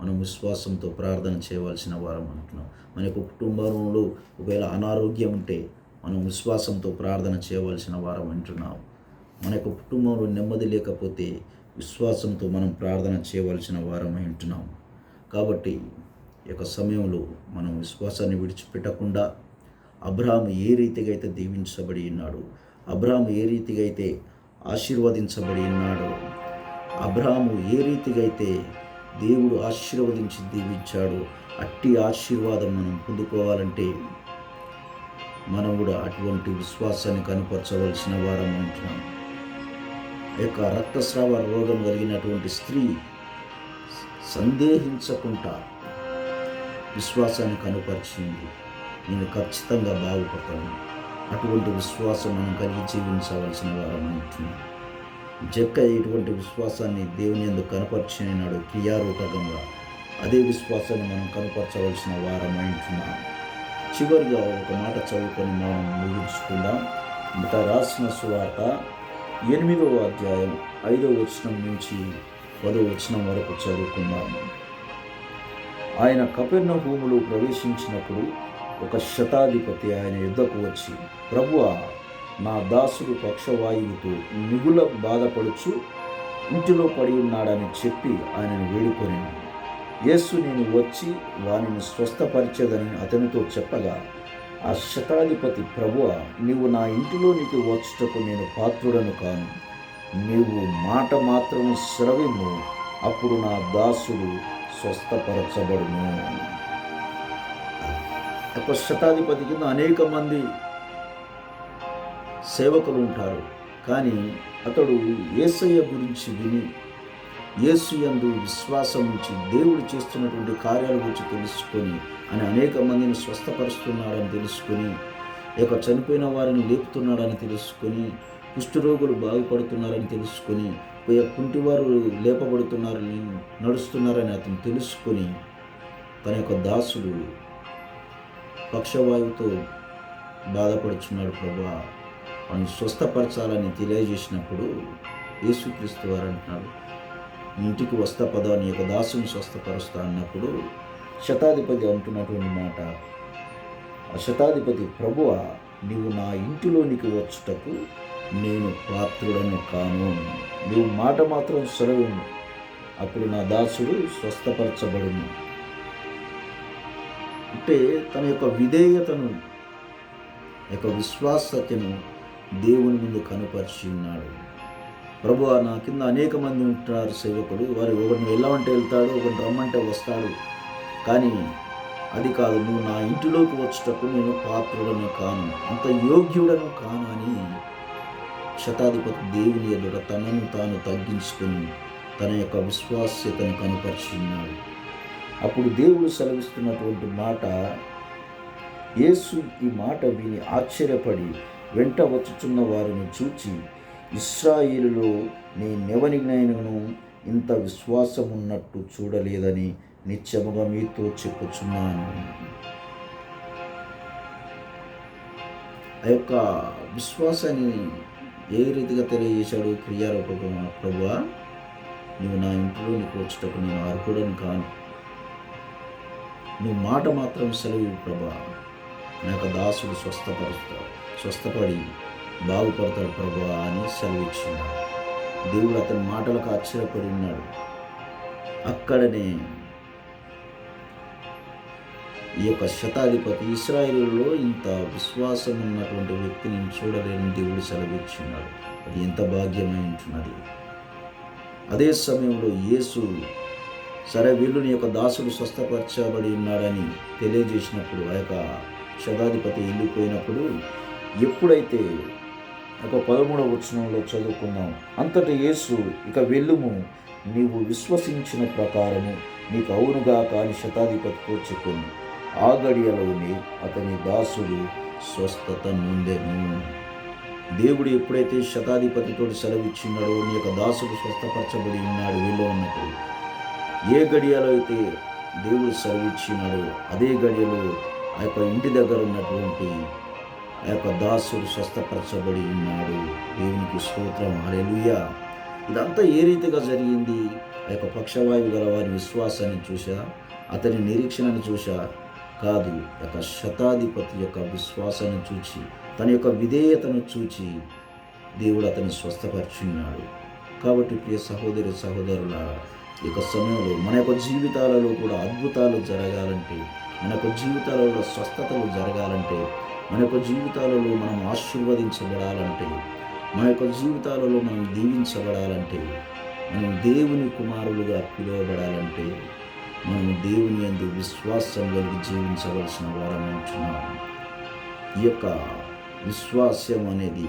S1: మనం విశ్వాసంతో ప్రార్థన చేయవలసిన వారం అంటున్నాం. మన యొక్క కుటుంబంలో ఒకవేళ అనారోగ్యం ఉంటే మనం విశ్వాసంతో ప్రార్థన చేయవలసిన వారం అంటున్నాం. మన యొక్క కుటుంబంలో నెమ్మది లేకపోతే విశ్వాసంతో మనం ప్రార్థన చేయవలసిన వారమై ఉంటున్నాం. కాబట్టి ఈ యొక్క సమయంలో మనం విశ్వాసాన్ని విడిచిపెట్టకుండా అబ్రహాము ఏ రీతిగా అయితే దీవించబడి ఉన్నాడు, అబ్రహాము ఏ రీతిగా అయితే ఆశీర్వదించబడి ఉన్నాడో, అబ్రహాము ఏ రీతిగా అయితే దేవుడు ఆశీర్వదించి దీవించాడు, అట్టి ఆశీర్వాదం మనం పొందుకోవాలంటే మనం కూడా అటువంటి విశ్వాసాన్ని కనపరచవలసిన వారం అంటున్నాం. యొక్క రక్తస్రావ రోగం కలిగినటువంటి స్త్రీ సందేహించకుండా విశ్వాసాన్ని కనుపరిచింది. నేను ఖచ్చితంగా బాగుపడతాను. అటువంటి విశ్వాసం మనం కలిగి జీవించవలసిన వారం అంటున్నాం. జక్కయ్య ఇటువంటి విశ్వాసాన్ని దేవుని యందు కనపరిచినాడు క్రియారూపకంగా. అదే విశ్వాసాన్ని మనం కనపరచవలసిన వారం అంటున్నాం. చివరిగా ఒక మాట చదువుకొని మనం ముగించుకుందాం. ఇంకా రాసిన సువార్త 8వ అధ్యాయం 5వ వచనం నుంచి 10వ వచనం వరకు చదువుకుందాము. ఆయన కపెర్నహూములో ప్రవేశించినప్పుడు ఒక శతాధిపతి ఆయన యుద్ధకు వచ్చి, ప్రభువా, నా దాసుడు పక్షవాయువుతో మిగుల బాధపడుచు ఇంటిలో పడి ఉన్నాడని చెప్పి ఆయనను వేడుకొనెను. యేసు నేను వచ్చి వానిని స్వస్థపరిచేదని అతనితో చెప్పగా, ఆ శతాధిపతి, ప్రభువా, నీవు నా ఇంటిలోనికి వచ్చుటకు నేను పాత్రుడను కాను. నీవు మాట మాత్రం సెలవిమ్ము, అప్పుడు నా దాసుడు స్వస్థపరచబడును. ఒక శతాధిపతి కింద అనేక మంది సేవకులు ఉంటారు. కానీ అతడు యేసయ్య గురించి విని, యేసు యందు విశ్వాసం ఉంచి దేవుడు చేస్తున్నటువంటి కార్యాల గురించి తెలుసుకొని, అని అనేక మందిని స్వస్థపరుస్తున్నాడని తెలుసుకొని, చనిపోయిన వారిని లేపుతున్నాడని తెలుసుకొని, కుష్ఠరోగులు బాగుపడుతున్నారని తెలుసుకొని, కుంటివారు లేపబడుతున్నారని, నడుస్తున్నారని అతను తెలుసుకొని, తన యొక్క దాసుడు పక్షవాయువుతో బాధపడుచున్నాడు, ప్రభువా, వాడిని స్వస్థపరచాలని తెలియజేసినప్పుడు యేసుక్రీస్తు వారు అంటున్నాడు, ఇంటికి వస్తా పద, నీ యొక్క దాసుని స్వస్థపరుస్తా అన్నప్పుడు శతాధిపతి అంటున్నటువంటి మాట, ఆ శతాధిపతి, ప్రభువా, నీవు నా ఇంటిలోనికి వచ్చుటకు నేను పాత్రుడను కాను. నీవు మాట మాత్రం సెలవును, అప్పుడు నా దాసుడు స్వస్థపరచబడును. అంటే తన యొక్క విధేయతను, విశ్వాసతను దేవుని ముందు కనుపరిచి ఉన్నాడు. ప్రభువా, నా కింద అనేక మంది ఉంటున్నారు సేవకుడు, వారు ఒకరిని వెళ్ళమంటే వెళ్తాడు, ఒకరిని రమ్మంటే వస్తాడు, కానీ అది కాదు, నువ్వు నా ఇంటిలోకి వచ్చేటప్పుడు నేను పాత్రుడను కాను, అంత యోగ్యుడను కాను అని శతాధిపతి దేవుని ఎదుట తనను తాను తగ్గించుకొని తన యొక్క విశ్వాస్యతను కనుపరిచి ఉన్నాడు. అప్పుడు దేవుడు సెలవిస్తున్నటువంటి మాట, యేసు ఈ మాట విని ఆశ్చర్యపడి వెంట వచ్చుచున్న వారిని చూచి, ఇశ్రాయేలులో నేనెవరినైనను ఇంత విశ్వాసం ఉన్నట్టు చూడలేదని నిత్యముగా మీతో చెప్పుచున్నాను. ఆ యొక్క విశ్వాసాన్ని ఏ రీతిగా తెలియజేశాడు? క్రియారూపంగా, ప్రభువా, నువ్వు నా ఇంట్లో నీకు వచ్చేటప్పుడు నేను అర్హుడని కాను, నువ్వు మాట మాత్రం సెలవు ప్రభా, నా యొక్క దాసుడు స్వస్థపడి బాగుపడతాడు ప్రభువా అని సెలవిచ్చినాడు. దేవుడు అతని మాటలకు ఆశ్చర్యపడి ఉన్నాడు. అక్కడనే ఈ యొక్క శతాధిపతి, ఇశ్రాయేలులో ఇంత విశ్వాసం ఉన్నటువంటి వ్యక్తిని చూడలేని దేవుడు సెలవిచ్చినాడు. అది ఎంత భాగ్యమై ఉంటున్నది. అదే సమయంలో యేసు, సరే వీళ్ళు నీ యొక్క దాసుడు స్వస్థపరచబడి ఉన్నాడని తెలియజేసినప్పుడు, ఆ యొక్క శతాధిపతి వెళ్ళిపోయినప్పుడు, ఎప్పుడైతే 13వ వచనంలో చదువుకున్నాం, అంతటి యేసు, ఇక వెళ్ళుము, నీవు విశ్వసించిన ప్రకారము నీకు అవునుగా కాని శతాధిపతితో చెప్పును. ఆ గడియలోనే అతని దాసుడు స్వస్థత నొందెను. దేవుడు ఎప్పుడైతే శతాధిపతితో సెలవిచ్చినాడో, నీ యొక్క దాసుడు స్వస్థపరచబడి ఉన్నాడు వీళ్ళు అన్నప్పుడు, ఏ గడియలో అయితే దేవుడు సెలవిచ్చినాడో అదే గడియలో ఆ యొక్క ఇంటి దగ్గర ఉన్నటువంటి ఆ యొక్క దాసుడు స్వస్థపరచబడి ఉన్నాడు. దేవునికి స్తోత్రం, హల్లెలూయా. ఇదంతా ఏ రీతిగా జరిగింది? ఆ యొక్క పక్షవాయువు గల వారి విశ్వాసాన్ని చూసా, అతని నిరీక్షణను చూసా కాదు, యొక్క శతాధిపతి యొక్క విశ్వాసాన్ని చూచి, తన యొక్క విధేయతను చూచి దేవుడు అతన్ని స్వస్థపరిచున్నాడు. కాబట్టి ప్రియ సహోదరి సహోదరులారా, ఈ యొక్క సమయంలో మన యొక్క జీవితాలలో కూడా అద్భుతాలు జరగాలంటే, మన యొక్క జీవితాలలో స్వస్థతలు జరగాలంటే, మన యొక్క జీవితాలలో మనం ఆశీర్వదించబడాలంటే, మన యొక్క జీవితాలలో మనం దీవించబడాలంటే, మనం దేవుని కుమారులుగా పిలువబడాలంటే, మనం దేవుని యందు విశ్వాసం కలిగి జీవించవలసిన వారం అంటున్నాము. ఈ యొక్క విశ్వాసం అనేది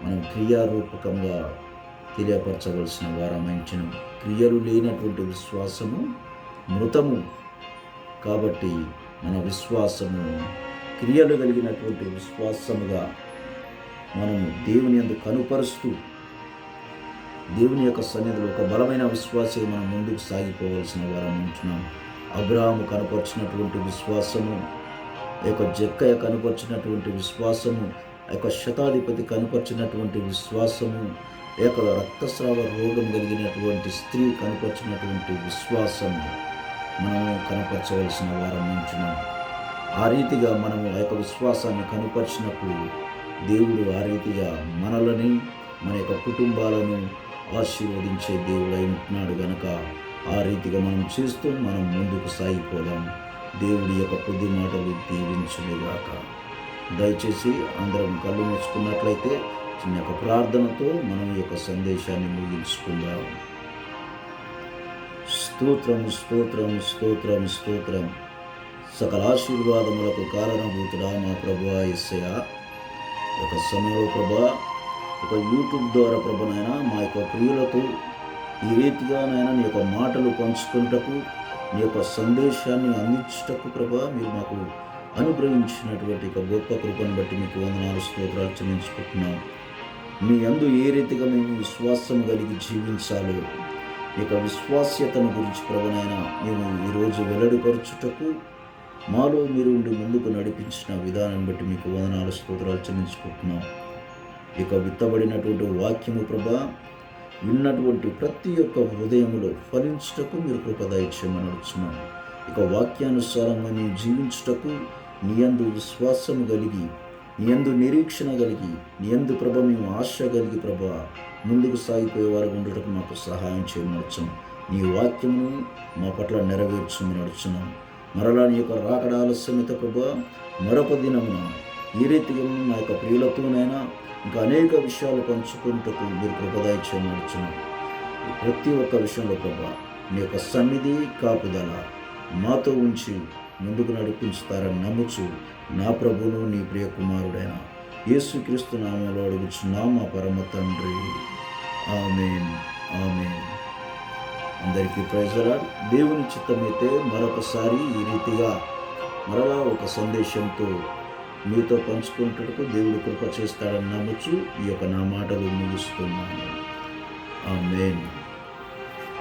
S1: మనం క్రియారూపకంగా తెలియపరచవలసిన వారమైంచిన. క్రియలు లేనటువంటి విశ్వాసము మృతము. కాబట్టి మన విశ్వాసము క్రియలు కలిగినటువంటి విశ్వాసముగా మనము దేవుని యందు కనుపరుస్తూ, దేవుని యొక్క సన్నిధిలో ఒక బలమైన విశ్వాసం మనం ముందుకు సాగిపోవలసిన వారం ఉంటున్నాం. అబ్రాహాము కనపరిచినటువంటి విశ్వాసము, జక్కయ్య కనపరిచినటువంటి విశ్వాసము, శతాధిపతి కనపరిచినటువంటి విశ్వాసము, రక్తస్రావ రోగం కలిగినటువంటి స్త్రీ కనపరిచినటువంటి విశ్వాసము మనము కనపరచవలసిన వారం ఉంటున్నాం. ఆ రీతిగా మనము ఆ యొక్క విశ్వాసాన్ని కనపరిచినప్పుడు దేవుడు ఆ రీతిగా మనలని, మన యొక్క కుటుంబాలను ఆశీర్వదించే దేవుడై ఉంటున్నాడు. గనక ఆ రీతిగా మనం చేస్తూ మనం ముందుకు సాగిపోదాం. దేవుడి యొక్క కొద్ది మాటలు దీవించునుగాక. దయచేసి అందరం కళ్ళు మూసుకున్నట్లయితే చిన్న యొక్క ప్రార్థనతో మనం ఈ యొక్క సందేశాన్ని ముగించుకుందాం. స్తోత్రం స్తోత్రం స్తోత్రం స్తోత్రం. సకల ఆశీర్వాదములకు కారణభూతుడా మా ప్రభువా యేసయ్యా, ఒక సమయంలో ప్రభా ఒక యూట్యూబ్ ద్వారా ప్రభునైనా మా యొక్క ప్రియులతో ఈ రీతిగా నాయన నీ యొక్క మాటలు పంచుకుంటకు, నీ యొక్క సందేశాన్ని అందించుటకు ప్రభా మీరు మాకు అనుగ్రహించినటువంటి ఒక గొప్ప కృపను బట్టి మీకు వందనాలు స్తోత్రాలు చెల్లించుకుంటున్నాం. నీ యందు ఏ రీతిగా మేము విశ్వాసం కలిగి జీవించాలో ఈ యొక్క విశ్వాస్యతను గురించి ప్రభునైనా మేము ఈరోజు వెల్లడిపరచుటకు మాలో మీరు ఉండి ముందుకు నడిపించిన విధానం బట్టి మీకు వందనాలు స్తోత్రాలు చెల్లించుకుంటున్నాం. ఇక విత్తబడినటువంటి వాక్యము ప్రభా విన్నటువంటి ప్రతి ఒక్క హృదయములో ఫలించుటకు మీరు కృప దయచేయమని అడుగుతున్నాం. ఇక వాక్యానుసారంగా మేము జీవించుటకు నీ యందు విశ్వాసము కలిగి, నీ యందు నిరీక్షణ కలిగి, నీ యందు ప్రభ మేము ఆశ కలిగి ప్రభ ముందుకు సాగిపోయే వారు ఉండటకు మాకు సహాయం చేయమని అడుగుతున్నాం. నీ వాక్యమును మా పట్ల నెరవేర్చమని అడుగుతున్నాం. మరలా నీ యొక్క రాకడ ఆలస్యమిత ప్రభ మరొక దినమున ఈ రీతిగా మా యొక్క ప్రియులతోనైనా ఇంకా అనేక విషయాలు పంచుకుంటూ మీరు కృపదాయ చేయమని ప్రతి ఒక్క విషయంలో ప్రభా నీ యొక్క సన్నిధి కాపుదల మాతో ఉంచి ముందుకు నడిపించుతారని నమ్ముచు నా ప్రభువును నీ ప్రియ కుమారుడైన యేసుక్రీస్తు నామములో అడుగుచున్నాం మా పరమ తండ్రి. ఆమేన్ ఆమేన్. అందరికీ ప్రైజ్ ది లార్డ్. దేవుని చిత్తమైతే మరొకసారి ఈ రీతిగా మరలా ఒక సందేశంతో మీతో పంచుకుంటూ దేవుడు కృప చేస్తాడని నమ్ముచు ఈ యొక్క నా మాటలు ముగిస్తున్నాను. ఆమేన్.